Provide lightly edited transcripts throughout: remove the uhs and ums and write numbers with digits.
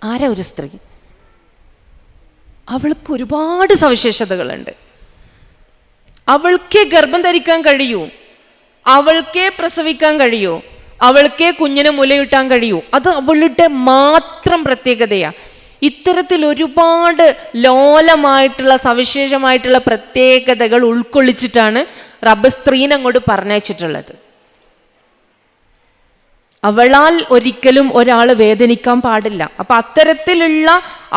ആരാ ഒരു സ്ത്രീ? അവൾക്ക് ഒരുപാട് സവിശേഷതകളുണ്ട്. അവൾക്കേ ഗർഭം ധരിക്കാൻ കഴിയൂ, അവൾക്കേ പ്രസവിക്കാൻ കഴിയൂ, അവൾക്കേ കുഞ്ഞിനെ മുലയൂട്ടാൻ കഴിയൂ. അത് അവളുടെ മാത്രം പ്രത്യേകതയാണ്. ഇത്തരത്തിൽ ഒരുപാട് ലോലമായിട്ടുള്ള സവിശേഷമായിട്ടുള്ള പ്രത്യേകതകൾ ഉൾക്കൊള്ളിച്ചിട്ടാണ് റബ്ബ് സ്ത്രീനെ അങ്ങോട്ട് പറഞ്ഞയച്ചിട്ടുള്ളത്. അവളാൽ ഒരിക്കലും ഒരാൾ വേദനിക്കാൻ പാടില്ല. അപ്പൊ അത്തരത്തിലുള്ള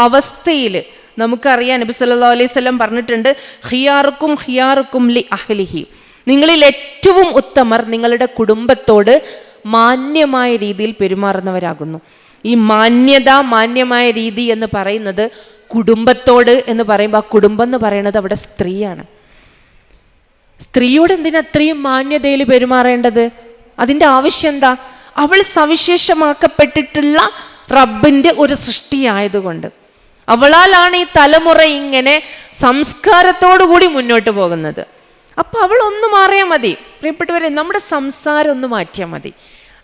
അവസ്ഥയിൽ നമുക്കറിയാം, നബി സല്ലല്ലാഹു അലൈഹി വസല്ലം പറഞ്ഞിട്ടുണ്ട്, ഖിയാറുക്കും ഖിയാറുക്കും ലി അഹ്ലിഹി, നിങ്ങളിൽ ഏറ്റവും ഉത്തമർ നിങ്ങളുടെ കുടുംബത്തോട് മാന്യമായ രീതിയിൽ പെരുമാറുന്നവരാകുന്നു. ഈ മാന്യത, മാന്യമായ രീതി എന്ന് പറയുന്നത് കുടുംബത്തോട് എന്ന് പറയുമ്പോൾ ആ കുടുംബം എന്ന് പറയുന്നത് അവിടെ സ്ത്രീയാണ്. സ്ത്രീയോട് എന്തിനാ അത്രയും മാന്യതയിൽ പെരുമാറേണ്ടത്? അതിൻ്റെ ആവശ്യം എന്താ? അവൾ സവിശേഷമാക്കപ്പെട്ടിട്ടുള്ള റബ്ബിൻ്റെ ഒരു സൃഷ്ടിയായതുകൊണ്ട്. അവളാലാണ് ഈ തലമുറ ഇങ്ങനെ സംസ്കാരത്തോടു കൂടി മുന്നോട്ട് പോകുന്നത്. അപ്പം അവൾ ഒന്ന് മാറിയാൽ മതി. പ്രിയപ്പെട്ടവരെ, നമ്മുടെ സംസാരം ഒന്ന് മാറ്റിയാൽ മതി,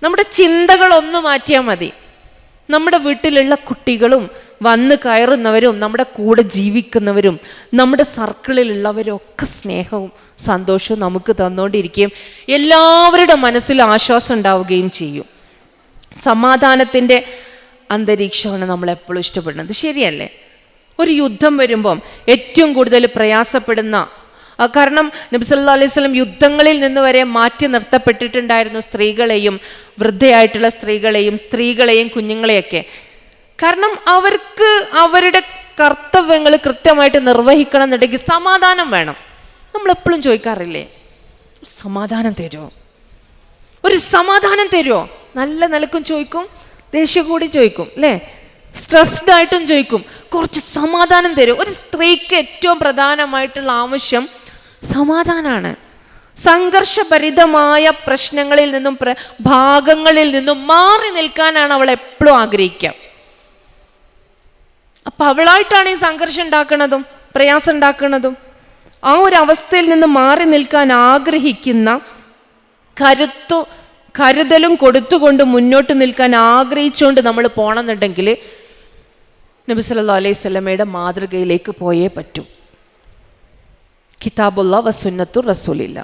നമ്മുടെ ചിന്തകളൊന്ന് മാറ്റിയാൽ മതി. നമ്മുടെ വീട്ടിലുള്ള കുട്ടികളും വന്ന് കയറുന്നവരും നമ്മുടെ കൂടെ ജീവിക്കുന്നവരും നമ്മുടെ സർക്കിളിലുള്ളവരും ഒക്കെ സ്നേഹവും സന്തോഷവും നമുക്ക് തന്നുകൊണ്ടിരിക്കുകയും എല്ലാവരുടെ മനസ്സിൽ ആശ്വാസം ഉണ്ടാവുകയും ചെയ്യും. സമാധാനത്തിൻ്റെ അന്തരീക്ഷമാണ് നമ്മളെപ്പോഴും ഇഷ്ടപ്പെടുന്നത്. ശരിയല്ലേ? ഒരു യുദ്ധം വരുമ്പം ഏറ്റവും കൂടുതൽ പ്രയാസപ്പെടുന്ന, കാരണം നബി സല്ലല്ലാഹു അലൈഹി വസല്ലം യുദ്ധങ്ങളിൽ നിന്ന് വരെ മാറ്റി നിർത്തപ്പെട്ടിട്ടുണ്ടായിരുന്നു സ്ത്രീകളെയും, വൃദ്ധയായിട്ടുള്ള സ്ത്രീകളെയും കുഞ്ഞുങ്ങളെയൊക്കെ. കാരണം അവർക്ക് അവരുടെ കർത്തവ്യങ്ങൾ കൃത്യമായിട്ട് നിർവഹിക്കണം എന്നുണ്ടെങ്കിൽ സമാധാനം വേണം. നമ്മളെപ്പോഴും ചോദിക്കാറില്ലേ, സമാധാനം തരുമോ, ഒരു സമാധാനം തരുമോ? നല്ല നിലക്കും ചോദിക്കും, ദേഷ്യം കൂടി ചോദിക്കും, അല്ലേ? സ്ട്രെസ്ഡ് ആയിട്ടും ചോദിക്കും, കുറച്ച് സമാധാനം തരും. ഒരു സ്ത്രീക്ക് ഏറ്റവും പ്രധാനമായിട്ടുള്ള ആവശ്യം സമാധാനമാണ്. സംഘർഷഭരിതമായ പ്രശ്നങ്ങളിൽ നിന്നും ഭാഗങ്ങളിൽ നിന്നും മാറി നിൽക്കാനാണ് അവൾ എപ്പോഴും ആഗ്രഹിക്കുക. അപ്പൊ അവളായിട്ടാണ് ഈ സംഘർഷം ഉണ്ടാക്കുന്നതും പ്രയാസം ഉണ്ടാക്കുന്നതും. ആ ഒരു അവസ്ഥയിൽ നിന്ന് മാറി നിൽക്കാൻ ആഗ്രഹിക്കുന്ന, കരുതലും കൊടുത്തുകൊണ്ട് മുന്നോട്ട് നിൽക്കാൻ ആഗ്രഹിച്ചുകൊണ്ട് നമ്മൾ പോകണമെന്നുണ്ടെങ്കിൽ നബി സല്ലല്ലാഹു അലൈഹി വസല്ലമയുടെ മാതൃകയിലേക്ക് പോയേ പറ്റൂ. കിതാബുല്ലാ വസുന്നത്തു റസൂലില്ല.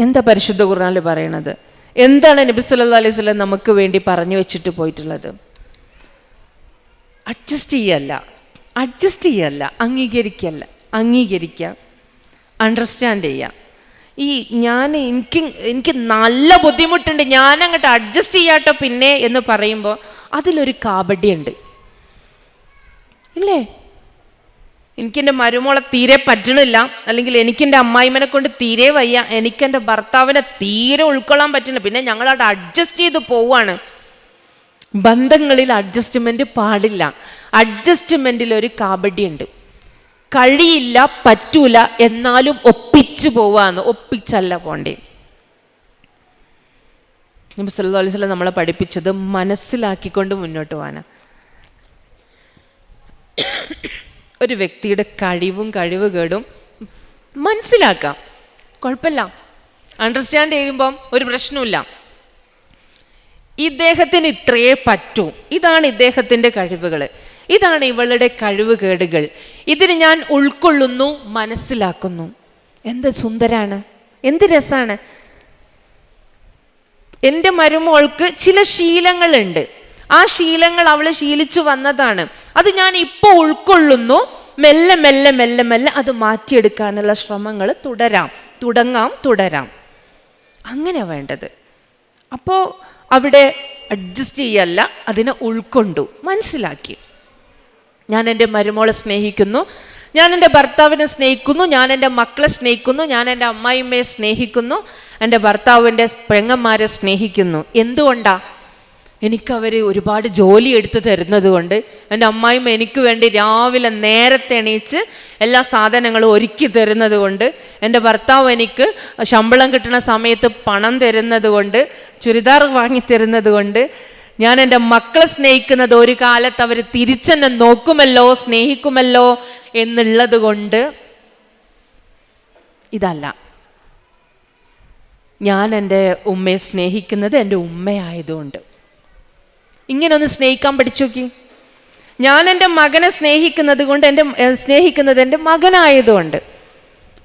എന്താ പരിശുദ്ധ ഖുർആനിൽ പറയണത്? എന്താണ് നബി സല്ലല്ലാഹു അലൈഹി വസല്ലം നമുക്ക് വേണ്ടി പറഞ്ഞു വെച്ചിട്ട് പോയിട്ടുള്ളത്? അഡ്ജസ്റ്റ് ചെയ്യല്ല, അംഗീകരിക്കുക, അണ്ടർസ്റ്റാൻഡ് ചെയ്യുക. എനിക്ക് നല്ല ബുദ്ധിമുട്ടുണ്ട്, ഞാൻ അങ്ങോട്ട് അഡ്ജസ്റ്റ് ചെയ്യാട്ടോ പിന്നെ എന്ന് പറയുമ്പോൾ അതിലൊരു കാപട്യമുണ്ട്, ഇല്ലേ? എനിക്കെൻ്റെ മരുമോളെ തീരെ പറ്റണില്ല, അല്ലെങ്കിൽ എനിക്കെൻ്റെ അമ്മായിമ്മനെ കൊണ്ട് തീരെ വയ്യ, എനിക്കെൻ്റെ ഭർത്താവിനെ തീരെ ഉൾക്കൊള്ളാൻ പറ്റുന്നില്ല, പിന്നെ ഞങ്ങളവിടെ അഡ്ജസ്റ്റ് ചെയ്ത് പോവാണ്. ബന്ധങ്ങളിൽ അഡ്ജസ്റ്റ്മെൻറ്റ് പാടില്ല. അഡ്ജസ്റ്റ്മെൻറ്റിൽ ഒരു കാപട്യമുണ്ട്. കഴിയില്ല, പറ്റൂല, എന്നാലും ഒപ്പിച്ചു പോവാന്ന്. ഒപ്പിച്ചല്ല പോണ്ടേ. നബി സല്ലല്ലാഹു അലൈഹി വസല്ലം നമ്മളെ പഠിപ്പിച്ചത് മനസ്സിലാക്കിക്കൊണ്ട് മുന്നോട്ട് പോകാനാണ്. ഒരു വ്യക്തിയുടെ കഴിവുകേടും മനസ്സിലാക്കാം, കുഴപ്പമില്ല. അണ്ടർസ്റ്റാൻഡ് ചെയ്യുമ്പം ഒരു പ്രശ്നമില്ല. ഇദ്ദേഹത്തിന് ഇത്രയേ പറ്റൂ, ഇതാണ് ഇദ്ദേഹത്തിൻ്റെ കഴിവുകൾ, ഇതാണ് ഇവളുടെ കഴിവുകേടുകൾ, ഇതിന് ഞാൻ ഉൾക്കൊള്ളുന്നു, മനസ്സിലാക്കുന്നു. എന്ത് സുന്ദരാണ്, എന്ത് രസാണ്. എൻ്റെ മരുമോൾക്ക് ചില ശീലങ്ങളുണ്ട്, ആ ശീലങ്ങൾ അവൾ ശീലിച്ചു വന്നതാണ്, അത് ഞാൻ ഇപ്പോൾ ഉൾക്കൊള്ളുന്നു. മെല്ലെ മെല്ലെ മെല്ലെ മെല്ലെ അത് മാറ്റിയെടുക്കാനുള്ള ശ്രമങ്ങൾ തുടരാം. അങ്ങനെ വേണ്ടത്. അപ്പോൾ അവിടെ അഡ്ജസ്റ്റ് ചെയ്യല്ല, അതിനെ ഉൾക്കൊണ്ടു, മനസ്സിലാക്കി. ഞാൻ എൻ്റെ മരുമോളെ സ്നേഹിക്കുന്നു, ഞാൻ എൻ്റെ ഭർത്താവിനെ സ്നേഹിക്കുന്നു, ഞാൻ എൻ്റെ മക്കളെ സ്നേഹിക്കുന്നു, ഞാൻ എൻ്റെ അമ്മായിമ്മയെ സ്നേഹിക്കുന്നു, എൻ്റെ ഭർത്താവിൻ്റെ പെങ്ങന്മാരെ സ്നേഹിക്കുന്നു. എന്തുകൊണ്ടാണ്? എനിക്കവർ ഒരുപാട് ജോലി എടുത്ത് തരുന്നത് കൊണ്ട്. എൻ്റെ അമ്മായിമ്മ എനിക്ക് വേണ്ടി രാവിലെ നേരത്തെ എണീച്ച് എല്ലാ സാധനങ്ങളും ഒരുക്കി തരുന്നത് കൊണ്ട്. എൻ്റെ ഭർത്താവ് എനിക്ക് ശമ്പളം കിട്ടുന്ന സമയത്ത് പണം തരുന്നത് കൊണ്ട്, ചുരിദാർ വാങ്ങി തരുന്നത് കൊണ്ട്. ഞാൻ എൻ്റെ മക്കളെ സ്നേഹിക്കുന്നത് ഒരു കാലത്ത് അവർ തിരിച്ചെന്നെ നോക്കുമല്ലോ, സ്നേഹിക്കുമല്ലോ എന്നുള്ളത് കൊണ്ട്. ഇതല്ല, ഞാൻ എൻ്റെ ഉമ്മയെ സ്നേഹിക്കുന്നത് എൻ്റെ ഉമ്മയായതുകൊണ്ട്. ഇങ്ങനെ ഒന്ന് സ്നേഹിക്കാൻ പഠിച്ചു നോക്കി. ഞാൻ എൻ്റെ മകനെ സ്നേഹിക്കുന്നത് എൻ്റെ മകനായതുകൊണ്ട്.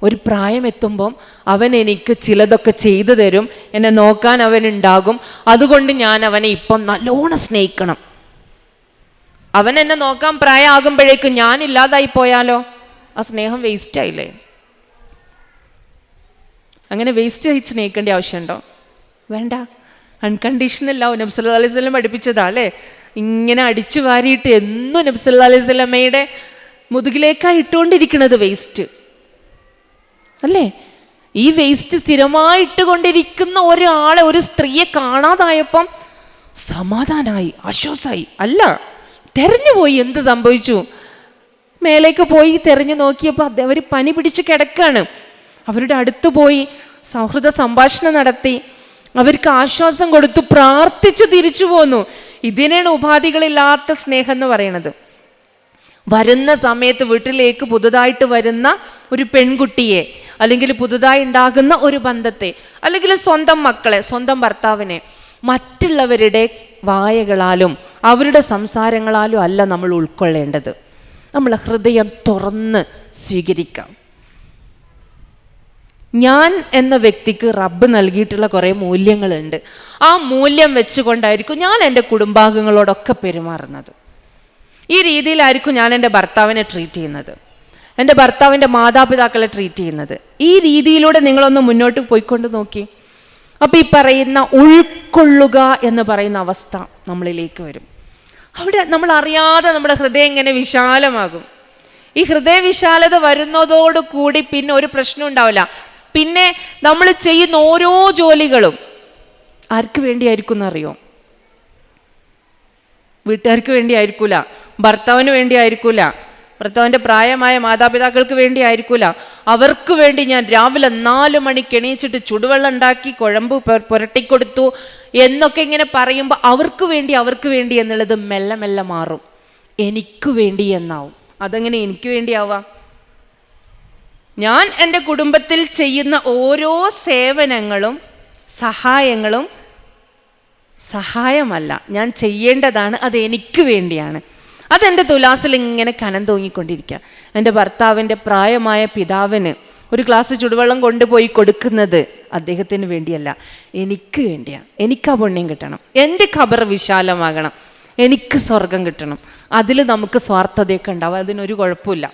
ഒരു പ്രായം എത്തുമ്പം അവൻ എനിക്ക് ചിലതൊക്കെ ചെയ്തു തരും, എന്നെ നോക്കാൻ അവനുണ്ടാകും. അതുകൊണ്ട് ഞാൻ അവനെ ഇപ്പം നല്ലോണം സ്നേഹിക്കണം. അവൻ എന്നെ നോക്കാൻ പ്രായമാകുമ്പോഴേക്കും ഞാൻ ഇല്ലാതായി പോയാലോ? ആ സ്നേഹം വേസ്റ്റ് ആയില്ലേ? അങ്ങനെ വേസ്റ്റ് ആയി സ്നേഹിക്കേണ്ട ആവശ്യമുണ്ടോ? വേണ്ട. അൺകണ്ടീഷണൽ ലവ് നബി സല്ലല്ലാഹു അലൈഹി വസല്ലം പഠിപ്പിച്ചതാ അല്ലേ? ഇങ്ങനെ അടിച്ചു വാരിയിട്ട് എന്നും നബി സല്ലല്ലാഹു അലൈഹി വസല്ലമയുടെ മുതുകിലേക്കാണ് ഇട്ടുകൊണ്ടിരിക്കുന്നത് വേസ്റ്റ് അല്ലേ? ഈ വേസ്റ്റ് സ്ഥിരമായിട്ട് കൊണ്ടിരിക്കുന്ന ഒരാളെ, ഒരു സ്ത്രീയെ കാണാതായപ്പം സമാധാനമായി, ആശ്വാസമായി. അല്ല, തെരഞ്ഞുപോയി. എന്ത് സംഭവിച്ചു? മേലേക്ക് പോയി തെരഞ്ഞു നോക്കിയപ്പോൾ അവർ പനി പിടിച്ച് കിടക്കാണ്. അവരുടെ അടുത്ത് പോയി സൗഹൃദ സംഭാഷണം നടത്തി, അവർക്ക് ആശ്വാസം കൊടുത്തു, പ്രാർത്ഥിച്ച് തിരിച്ചു പോന്നു. ഇതിനാണ് ഉപാധികളില്ലാത്ത സ്നേഹം എന്ന് പറയുന്നത്. വരുന്ന സമയത്ത് വീട്ടിലേക്ക് പുതുതായിട്ട് വരുന്ന ഒരു പെൺകുട്ടിയെ, അല്ലെങ്കിൽ പുതുതായി ഉണ്ടാകുന്ന ഒരു ബന്ധത്തെ, അല്ലെങ്കിൽ സ്വന്തം മക്കളെ, സ്വന്തം ഭർത്താവിനെ മറ്റുള്ളവരുടെ വായകളാലും അവരുടെ സംസാരങ്ങളാലും അല്ല നമ്മൾ ഉൾക്കൊള്ളേണ്ടത്. നമ്മൾ ഹൃദയം തുറന്ന് സ്വീകരിക്കാം. ഞാൻ എന്ന വ്യക്തിക്ക് റബ്ബ് നൽകിയിട്ടുള്ള കുറേ മൂല്യങ്ങളുണ്ട്. ആ മൂല്യം വെച്ചുകൊണ്ടായിരിക്കും ഞാൻ എൻ്റെ കുടുംബാംഗങ്ങളോടൊക്കെ പെരുമാറുന്നത്. ഈ രീതിയിലായിരിക്കും ഞാൻ എൻ്റെ ഭർത്താവിനെ ട്രീറ്റ് ചെയ്യുന്നത്, എൻ്റെ ഭർത്താവിൻ്റെ മാതാപിതാക്കളെ ട്രീറ്റ് ചെയ്യുന്നത്. ഈ രീതിയിലൂടെ നിങ്ങളൊന്ന് മുന്നോട്ട് പോയിക്കൊണ്ട് നോക്കി. അപ്പോൾ ഈ പറയുന്ന ഉൾക്കൊള്ളുക എന്ന് പറയുന്ന അവസ്ഥ നമ്മളിലേക്ക് വരും. അവിടെ നമ്മൾ അറിയാതെ നമ്മുടെ ഹൃദയം ഇങ്ങനെ വിശാലമാകും. ഈ ഹൃദയ വിശാലത വരുന്നതോടുകൂടി പിന്നെ ഒരു പ്രശ്നം ഉണ്ടാവില്ല. പിന്നെ നമ്മൾ ചെയ്യുന്ന ഓരോ ജോലികളും ആർക്ക് വേണ്ടിയായിരിക്കും എന്നറിയോ? വീട്ടുകാർക്ക് വേണ്ടി ആയിരിക്കൂല, ഭർത്താവിന് വേണ്ടി ആയിരിക്കൂല, ഭർത്താവിൻ്റെ പ്രായമായ മാതാപിതാക്കൾക്ക് വേണ്ടി ആയിരിക്കൂല. അവർക്ക് വേണ്ടി ഞാൻ രാവിലെ 4 മണിക്ക് എണീച്ചിട്ട് ചുടുവെള്ളം ഉണ്ടാക്കി കുഴമ്പ് പുരട്ടിക്കൊടുത്തു എന്നൊക്കെ ഇങ്ങനെ പറയുമ്പോൾ അവർക്ക് വേണ്ടി എന്നുള്ളത് മെല്ലെ മെല്ലെ മാറും. എനിക്ക് വേണ്ടി എന്നാവും. അതെങ്ങനെ എനിക്ക് വേണ്ടിയാവാം? ഞാൻ എൻ്റെ കുടുംബത്തിൽ ചെയ്യുന്ന ഓരോ സേവനങ്ങളും സഹായങ്ങളും സഹായമല്ല, ഞാൻ ചെയ്യേണ്ടതാണ്. അത് എനിക്ക് വേണ്ടിയാണ്. അതെൻ്റെ തുലാസിൽ ഇങ്ങനെ കനം തൂങ്ങിക്കൊണ്ടിരിക്കുക. എൻ്റെ ഭർത്താവിൻ്റെ പ്രായമായ പിതാവിന് ഒരു ഗ്ലാസ് ചുടുവെള്ളം കൊണ്ടുപോയി കൊടുക്കുന്നത് അദ്ദേഹത്തിന് വേണ്ടിയല്ല, എനിക്ക് വേണ്ടിയാണ്. എനിക്ക് ആ പുണ്യം കിട്ടണം, എൻ്റെ ഖബർ വിശാലമാകണം, എനിക്ക് സ്വർഗം കിട്ടണം. അതിൽ നമുക്ക് സ്വാർത്ഥതയൊക്കെ ഉണ്ടാവും, അതിനൊരു കുഴപ്പമില്ല.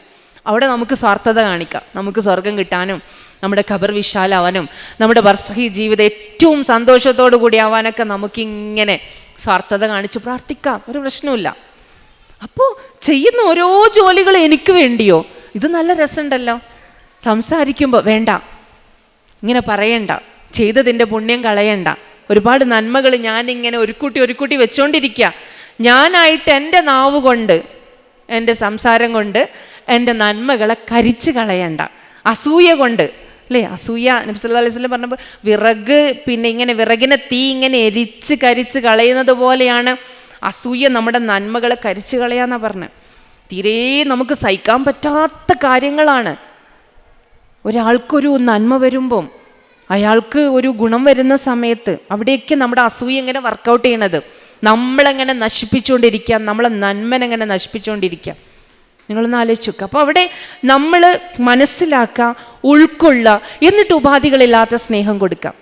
അവിടെ നമുക്ക് സ്വാർത്ഥത കാണിക്കാം. നമുക്ക് സ്വർഗം കിട്ടാനും നമ്മുടെ ഖബർ വിശാലാവാനും നമ്മുടെ ബർസഹി ജീവിതം ഏറ്റവും സന്തോഷത്തോടു കൂടി ആവാനൊക്കെ നമുക്കിങ്ങനെ സ്വാർത്ഥത കാണിച്ച് പ്രാർത്ഥിക്കാം, ഒരു പ്രശ്നമില്ല. അപ്പോൾ ചെയ്യുന്ന ഓരോ ജോലികളും എനിക്ക് വേണ്ടിയോ? ഇത് നല്ല രസമുണ്ടല്ലോ. സംസാരിക്കുമ്പോൾ വേണ്ട, ഇങ്ങനെ പറയണ്ട, ചെയ്തതിൻ്റെ പുണ്യം കളയണ്ട. ഒരുപാട് നന്മകൾ ഞാനിങ്ങനെ ഒരു കൂട്ടി വെച്ചുകൊണ്ടിരിക്കുക. ഞാനായിട്ട് എൻ്റെ നാവ് കൊണ്ട്, എൻ്റെ സംസാരം കൊണ്ട് എൻ്റെ നന്മകളെ കരിച്ച് കളയണ്ട. അസൂയ കൊണ്ട് അല്ലേ? അസൂയ നബി സല്ലല്ലാഹു അലൈഹി വസല്ലം പറഞ്ഞപ്പോൾ വിറക്, പിന്നെ ഇങ്ങനെ വിറകിനെ തീ ഇങ്ങനെ കരിച്ച് കളയുന്നത് പോലെയാണ് അസൂയ നമ്മുടെ നന്മകളെ കരിച്ചു കളയാന്നാണ് പറഞ്ഞത്. തീരെ നമുക്ക് സഹിക്കാൻ പറ്റാത്ത കാര്യങ്ങളാണ്. ഒരാൾക്കൊരു നന്മ വരുമ്പം, അയാൾക്ക് ഒരു ഗുണം വരുന്ന സമയത്ത് അവിടെയൊക്കെ നമ്മുടെ അസൂയ എങ്ങനെ വർക്കൗട്ട് ചെയ്യണത്. നമ്മളെങ്ങനെ നശിപ്പിച്ചുകൊണ്ടിരിക്കുക, നമ്മളെ നന്മനെങ്ങനെ നശിപ്പിച്ചുകൊണ്ടിരിക്കുക. നിങ്ങളൊന്ന് ആലോചിച്ച് നോക്കുക. അപ്പോൾ അവിടെ നമ്മൾ മനസ്സിലാക്കുക, ഉൾക്കൊള്ളുക, എന്നിട്ട് ഉപാധികളില്ലാത്ത സ്നേഹം കൊടുക്കുക.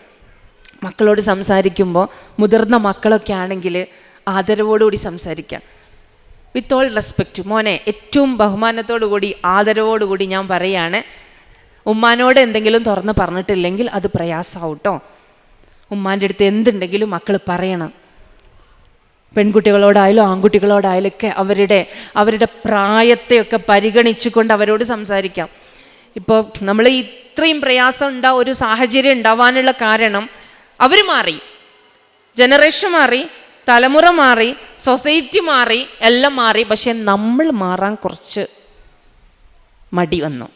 മക്കളോട് സംസാരിക്കുമ്പോൾ മുതിർന്ന മക്കളൊക്കെ ആണെങ്കിൽ ആദരവോടുകൂടി സംസാരിക്കാം. With all respect. മോനെ, ഏറ്റവും ബഹുമാനത്തോടു കൂടി ആദരവോടുകൂടി ഞാൻ പറയാണ്, ഉമ്മാനോട് എന്തെങ്കിലും തുറന്ന് പറഞ്ഞിട്ടില്ലെങ്കിൽ അത് പ്രയാസമാവും കേട്ടോ. ഉമ്മാൻ്റെ അടുത്ത് എന്തുണ്ടെങ്കിലും മക്കൾ പറയണം. പെൺകുട്ടികളോടായാലും ആൺകുട്ടികളോടായാലും ഒക്കെ അവരുടെ പ്രായത്തെയൊക്കെ പരിഗണിച്ചുകൊണ്ട് അവരോട് സംസാരിക്കാം. ഇപ്പോൾ നമ്മൾ ഇത്രയും പ്രയാസം ഒരു സാഹചര്യം ഉണ്ടാവാനുള്ള കാരണം അവർ മാറി, ജനറേഷൻ മാറി, തലമുറ മാറി, സൊസൈറ്റി മാറി, എല്ലാം മാറി. പക്ഷെ നമ്മൾ മാറാൻ കുറച്ച് മടി വന്നു.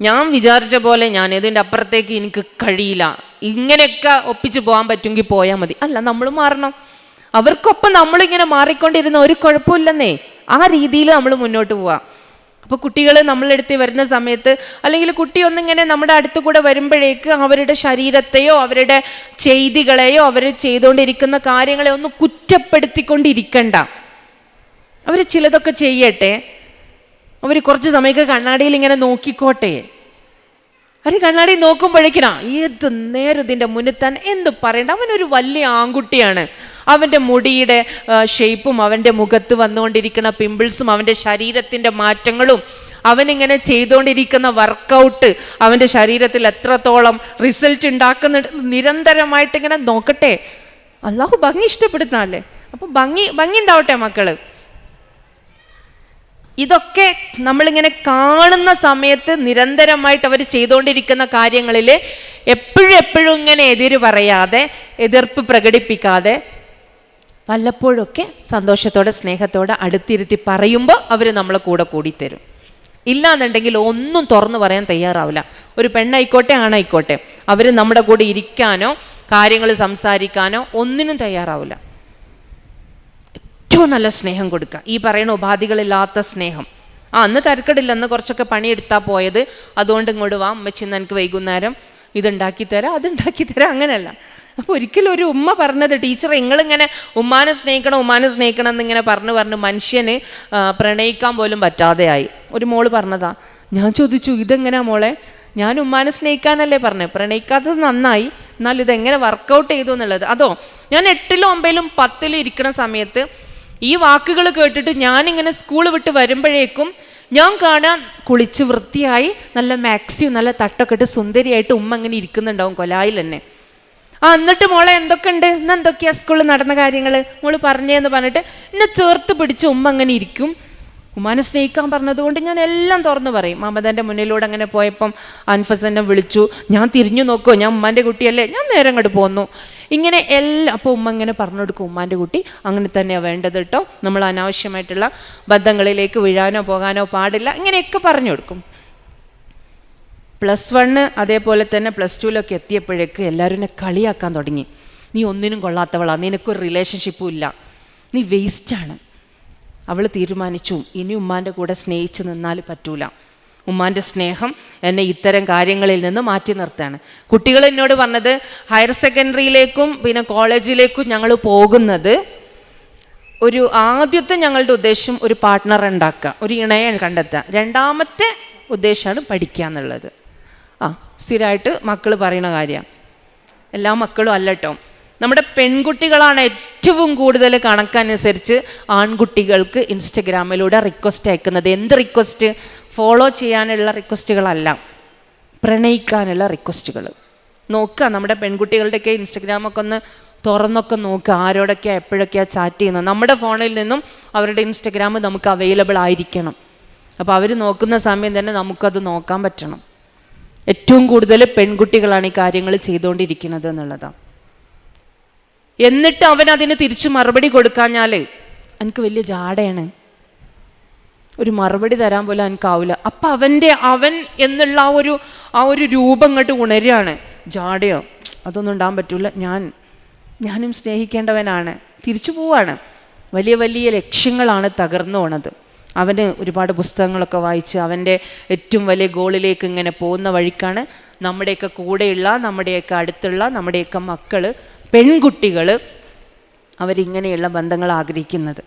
ഞാൻ വിചാരിച്ച പോലെ ഞാൻ ഇതിൻ്റെ അപ്പുറത്തേക്ക് എനിക്ക് കഴിയില്ല, ഇങ്ങനെയൊക്കെ ഒപ്പിച്ച് പോകാൻ പറ്റുമെങ്കിൽ പോയാൽ മതി. അല്ല, നമ്മൾ മാറണം. അവർക്കൊപ്പം നമ്മളിങ്ങനെ മാറിക്കൊണ്ടിരുന്ന ഒരു കുഴപ്പമില്ലെന്നേ. ആ രീതിയിൽ നമ്മൾ മുന്നോട്ട് പോവാം. അപ്പോൾ കുട്ടികൾ നമ്മളെടുത്ത് വരുന്ന സമയത്ത്, അല്ലെങ്കിൽ കുട്ടി ഒന്നിങ്ങനെ നമ്മുടെ അടുത്ത് കൂടെ വരുമ്പോഴേക്ക് അവരുടെ ശരീരത്തെയോ അവരുടെ ചെയ്തികളെയോ അവർ ചെയ്തുകൊണ്ടിരിക്കുന്ന കാര്യങ്ങളെ ഒന്ന് കുറ്റപ്പെടുത്തിക്കൊണ്ടിരിക്കണ്ട. അവർ ചിലതൊക്കെ ചെയ്യട്ടെ, അവർ കുറച്ച് സമയമൊക്കെ കണ്ണാടിയിൽ ഇങ്ങനെ നോക്കിക്കോട്ടെ. അവർ കണ്ണാടി നോക്കുമ്പോഴേക്കിനാ ഏത് നേരം ഇതിൻ്റെ മുന്നിൽ തന്നെ എന്ത് പറയണ്ട, അവനൊരു വലിയ ആൺകുട്ടിയാണ്. അവൻ്റെ മുടിയുടെ ഷേപ്പും അവൻ്റെ മുഖത്ത് വന്നുകൊണ്ടിരിക്കുന്ന പിമ്പിൾസും അവൻ്റെ ശരീരത്തിൻ്റെ മാറ്റങ്ങളും അവനിങ്ങനെ ചെയ്തുകൊണ്ടിരിക്കുന്ന വർക്കൗട്ട് അവൻ്റെ ശരീരത്തിൽ എത്രത്തോളം റിസൾട്ട് ഉണ്ടാക്കുന്നുണ്ട് നിരന്തരമായിട്ട് ഇങ്ങനെ നോക്കട്ടെ. അള്ളാഹു ഭംഗി ഇഷ്ടപ്പെടുന്നല്ലേ, അപ്പോൾ ഭംഗി ഉണ്ടാവട്ടെ മക്കള്. ഇതൊക്കെ നമ്മളിങ്ങനെ കാണുന്ന സമയത്ത് നിരന്തരമായിട്ട് അവർ ചെയ്തുകൊണ്ടിരിക്കുന്ന കാര്യങ്ങളിൽ എപ്പോഴും ഇങ്ങനെ എതിര് പറയാതെ, എതിർപ്പ് പ്രകടിപ്പിക്കാതെ, വല്ലപ്പോഴൊക്കെ സന്തോഷത്തോടെ സ്നേഹത്തോടെ അടുത്തിരുത്തി പറയുമ്പോൾ അവർ നമ്മളെ കൂടെ കൂടിത്തരും. ഇല്ലാന്നുണ്ടെങ്കിൽ ഒന്നും തുറന്നു പറയാൻ തയ്യാറാവില്ല. ഒരു പെണ്ണായിക്കോട്ടെ ആണായിക്കോട്ടെ, അവർ നമ്മുടെ കൂടെ ഇരിക്കാനോ കാര്യങ്ങൾ സംസാരിക്കാനോ ഒന്നിനും തയ്യാറാവില്ല. ഏറ്റവും നല്ല സ്നേഹം കൊടുക്കുക, ഈ പറയുന്ന ഉപാധികളില്ലാത്ത സ്നേഹം. അന്ന് തരക്കടില്ല, അന്ന് കുറച്ചൊക്കെ പണിയെടുത്താൽ പോയത്, അതുകൊണ്ട് ഇങ്ങോട്ട് വാ അമ്മച്ചിന്ന് എനിക്ക് വൈകുന്നേരം ഇതുണ്ടാക്കിത്തരാം അതുണ്ടാക്കിത്തരാം, അങ്ങനെയല്ല. അപ്പോൾ ഒരിക്കലും ഒരു ഉമ്മ പറഞ്ഞത്, ടീച്ചർ നിങ്ങളിങ്ങനെ ഉമ്മാനെ സ്നേഹിക്കണം എന്നിങ്ങനെ പറഞ്ഞ് മനുഷ്യന് പ്രണയിക്കാൻ പോലും പറ്റാതെയായി. ഒരു മോള് പറഞ്ഞതാ. ഞാൻ ചോദിച്ചു, ഇതെങ്ങനെയാ മോളെ? ഞാൻ ഉമ്മാനെ സ്നേഹിക്കാനല്ലേ പറഞ്ഞത്, പ്രണയിക്കാത്തത് നന്നായി, എന്നാൽ ഇതെങ്ങനെ വർക്കൗട്ട് ചെയ്തു എന്നുള്ളത്. അതോ ഞാൻ 8ലും 9ലും 10ലും ഇരിക്കുന്ന സമയത്ത് ഈ വാക്കുകൾ കേട്ടിട്ട് ഞാനിങ്ങനെ സ്കൂൾ വിട്ട് വരുമ്പോഴേക്കും ഞാൻ കാണാൻ കുളിച്ച് വൃത്തിയായി നല്ല മാക്സിയും നല്ല തട്ടൊക്കെ ഇട്ട് സുന്ദരിയായിട്ട് ഉമ്മ ഇങ്ങനെ ഇരിക്കുന്നുണ്ടാവും കൊലായിൽ തന്നെ. എന്നിട്ട് മോളെ എന്തൊക്കെ ഉണ്ട്, ഇന്ന് എന്തൊക്കെയാ സ്കൂളിൽ നടന്ന കാര്യങ്ങൾ മോള് പറഞ്ഞേന്ന് പറഞ്ഞിട്ട് എന്നെ ചേർത്ത് പിടിച്ച് ഉമ്മ അങ്ങനെ ഇരിക്കും. ഉമ്മാനെ സ്നേഹിക്കാൻ പറഞ്ഞതുകൊണ്ട് ഞാൻ എല്ലാം തുറന്നു പറയും. മമതൻ്റെ മുന്നിലൂടെ അങ്ങനെ പോയപ്പം അൻഫസ് എന്നെ വിളിച്ചു, ഞാൻ തിരിഞ്ഞു നോക്കുമോ, ഞാൻ ഉമ്മാൻ്റെ കുട്ടിയല്ലേ, ഞാൻ നേരെ അങ്ങോട്ട് പോന്നു. ഇങ്ങനെ എല്ലാം. അപ്പോൾ ഉമ്മ ഇങ്ങനെ പറഞ്ഞു കൊടുക്കും, ഉമ്മാൻ്റെ കുട്ടി അങ്ങനെ തന്നെയാണ് വേണ്ടത് കേട്ടോ, നമ്മൾ അനാവശ്യമായിട്ടുള്ള ബന്ധങ്ങളിലേക്ക് വീഴാനോ പോകാനോ പാടില്ല, ഇങ്ങനെയൊക്കെ പറഞ്ഞു കൊടുക്കും. +1 അതേപോലെ തന്നെ +2ലൊക്കെ എത്തിയപ്പോഴേക്ക് എല്ലാവരും എന്നെ കളിയാക്കാൻ തുടങ്ങി. നീ ഒന്നിനും കൊള്ളാത്തവളാണ്, നിനക്കൊരു റിലേഷൻഷിപ്പും ഇല്ല, നീ വേസ്റ്റാണ്. അവൾ തീരുമാനിച്ചു, ഇനി ഉമ്മാൻ്റെ കൂടെ സ്നേഹിച്ച് നിന്നാൽ പറ്റൂല, ഉമ്മാൻ്റെ സ്നേഹം എന്നെ ഇത്തരം കാര്യങ്ങളിൽ നിന്ന് മാറ്റി നിർത്താണ്. കുട്ടികൾ എന്നോട് പറഞ്ഞത്, ഹയർ സെക്കൻഡറിയിലേക്കും പിന്നെ കോളേജിലേക്കും ഞങ്ങൾ പോകുന്നത് ഒരു ആദ്യത്തെ ഞങ്ങളുടെ ഉദ്ദേശം ഒരു പാർട്ട്ണർ ഉണ്ടാക്കുക, ഒരു ഇണയെ കണ്ടെത്തുക. രണ്ടാമത്തെ ഉദ്ദേശമാണ് പഠിക്കുക എന്നുള്ളത്. സ്ഥിരമായിട്ട് മക്കൾ പറയുന്ന കാര്യമാണ്. എല്ലാ മക്കളും അല്ലട്ടോ, നമ്മുടെ പെൺകുട്ടികളാണ് ഏറ്റവും കൂടുതൽ കണക്കനുസരിച്ച് ആൺകുട്ടികൾക്ക് ഇൻസ്റ്റഗ്രാമിലൂടെ റിക്വസ്റ്റ് അയക്കുന്നത്. എന്ത് റിക്വസ്റ്റ്? ഫോളോ ചെയ്യാനുള്ള റിക്വസ്റ്റുകളല്ല, പ്രണയിക്കാനുള്ള റിക്വസ്റ്റുകൾ. നോക്കുക, നമ്മുടെ പെൺകുട്ടികളുടെയൊക്കെ ഇൻസ്റ്റഗ്രാമൊക്കെ ഒന്ന് തുറന്നൊക്കെ നോക്കുക, ആരോടൊക്കെയാണ് എപ്പോഴൊക്കെയാണ് ചാറ്റ് ചെയ്യുന്നത്. നമ്മുടെ ഫോണിൽ നിന്നും അവരുടെ ഇൻസ്റ്റഗ്രാം നമുക്ക് അവൈലബിൾ ആയിരിക്കണം. അപ്പോൾ അവർ നോക്കുന്ന സമയം തന്നെ നമുക്കത് നോക്കാൻ പറ്റണം. ഏറ്റവും കൂടുതൽ പെൺകുട്ടികളാണ് ഈ കാര്യങ്ങൾ ചെയ്തുകൊണ്ടിരിക്കുന്നത് എന്നുള്ളതാണ്. എന്നിട്ട് അവൻ അതിന് തിരിച്ച് മറുപടി കൊടുക്കാഞ്ഞാൽ എനിക്ക് വലിയ ജാടയാണ്, ഒരു മറുപടി തരാൻ പോലും എനിക്കാവില്ല. അപ്പം അവൻ എന്നുള്ള ആ ഒരു രൂപം ഇങ്ങോട്ട് ഉണരുകയാണ്. ജാടയോ അതൊന്നും ഉണ്ടാകാൻ പറ്റില്ല, ഞാനും സ്നേഹിക്കേണ്ടവനാണ്, തിരിച്ചു പോവാണ്. വലിയ വലിയ ലക്ഷ്യങ്ങളാണ് തകർന്നു പോണത്. അവന് ഒരുപാട് പുസ്തകങ്ങളൊക്കെ വായിച്ച് അവൻ്റെ ഏറ്റവും വലിയ ഗോളിലേക്ക് ഇങ്ങനെ പോകുന്ന വഴിക്കാണ് നമ്മുടെയൊക്കെ കൂടെയുള്ള, നമ്മുടെയൊക്കെ അടുത്തുള്ള, നമ്മുടെയൊക്കെ മക്കൾ, പെൺകുട്ടികൾ അവരിങ്ങനെയുള്ള ബന്ധങ്ങൾ ആഗ്രഹിക്കുന്നത്.